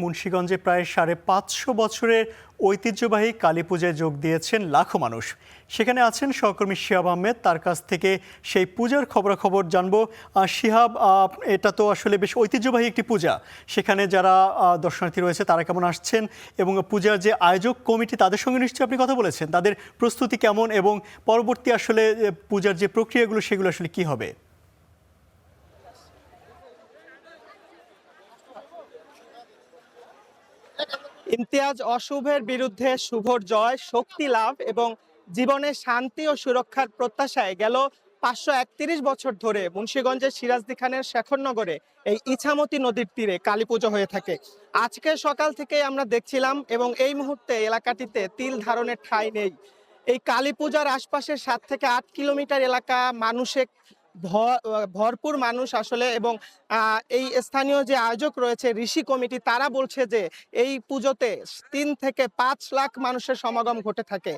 মুন্সিগঞ্জে প্রায় ৫৫০ বছরের ঐতিহ্যবাহী কালী পূজায় যোগ দিয়েছেন লাখো মানুষ। সেখানে আছেন সহকর্মী শিহাব আহমেদ, তার কাছ থেকে সেই পূজার খবরাখবর জানবো। শিহাব, এটা তো আসলে বেশ ঐতিহ্যবাহী একটি পূজা। সেখানে যারা দর্শনার্থী রয়েছে তারা কেমন আসছেন এবং পূজার যে আয়োজক কমিটি তাদের সঙ্গে নিশ্চয়ই আপনি কথা বলেছেন, তাদের প্রস্তুতি কেমন এবং পরবর্তী আসলে পূজার যে প্রক্রিয়াগুলো সেগুলো আসলে কি হবে? ইমতিয়াজ, অশুভের বিরুদ্ধে শুভর জয়, শক্তি লাভ এবং জীবনে শান্তি ও সুরক্ষার প্রত্যাশায় গেল ৫৩১ বছর ধরে মুন্সিগঞ্জের সিরাজদি খানের শেখরনগরে এই ইছামতি নদীর তীরে কালী পুজো হয়ে থাকে। আজকে সকাল থেকে আমরা দেখছিলাম এবং এই মুহূর্তে এলাকাটিতে তিল ধারণের ঠাঁই নেই। এই কালী পূজার আশপাশের ৭ থেকে ৮ কিলোমিটার এলাকা মানুষে ভরপুর মানুষ আসলে, এবং এই স্থানীয় যে আয়োজক রয়েছে ঋষি কমিটি, তারা বলছে যে এই পুজোতে ৩ থেকে ৫ লাখ মানুষের সমাগম ঘটে থাকে।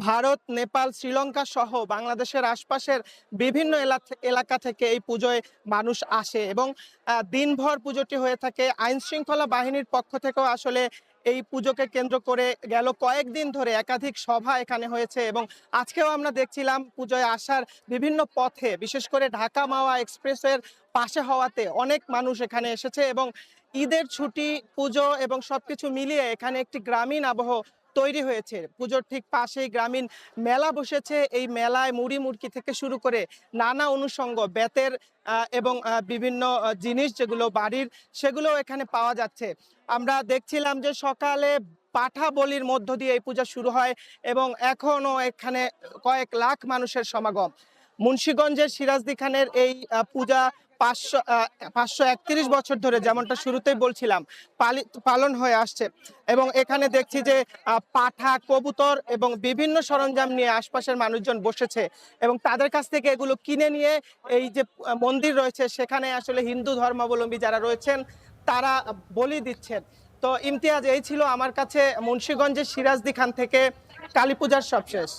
ভারত, নেপাল, শ্রীলঙ্কা সহ বাংলাদেশের আশপাশের বিভিন্ন এলাকা থেকে এই পুজোয় মানুষ আসে এবং দিনভর পুজোটি হয়ে থাকে। আইন শৃঙ্খলা বাহিনীর পক্ষ থেকেও আসলে এই পুজোকে কেন্দ্র করে গেল কয়েকদিন ধরে একাধিক সভা এখানে হয়েছে এবং আজকেও আমরা দেখছিলাম পুজোয় আসার বিভিন্ন পথে, বিশেষ করে ঢাকা মাওয়া এক্সপ্রেসের পাশে হওয়াতে অনেক মানুষ এখানে এসেছে এবং ঈদের ছুটি, পুজো এবং সবকিছু মিলিয়ে এখানে একটি গ্রামীণ আবহ তৈরি হয়েছে। পুজোর ঠিক পাশেই গ্রামীণ মেলা বসেছে। এই মেলায় মুড়ি মুড়কি থেকে শুরু করে নানা অনুষঙ্গ, বেতের এবং বিভিন্ন জিনিস যেগুলো বাড়ির, সেগুলো এখানে পাওয়া যাচ্ছে। আমরা দেখছিলাম যে সকালে পাঠা বলির মধ্য দিয়ে এই পূজা শুরু হয় এবং এখনো এখানে কয়েক লাখ মানুষের সমাগম। মুন্সিগঞ্জের সিরাজদি খানের এই পূজা ৫৩১ বছর ধরে, যেমনটা শুরুতেই বলছিলাম, পালন হয়ে আসছে এবং এখানে দেখছি যে পাঠা, কবুতর এবং বিভিন্ন সরঞ্জাম নিয়ে আশপাশের মানুষজন বসেছে এবং তাদের কাছ থেকে এগুলো কিনে নিয়ে এই যে মন্দির রয়েছে সেখানে আসলে হিন্দু ধর্মাবলম্বী যারা রয়েছেন তারা বলি দিচ্ছেন। তো ইমতিয়াজ, এই ছিল আমার কাছে মুন্সিগঞ্জের সিরাজদি খান থেকে কালী পূজার সবশেষ।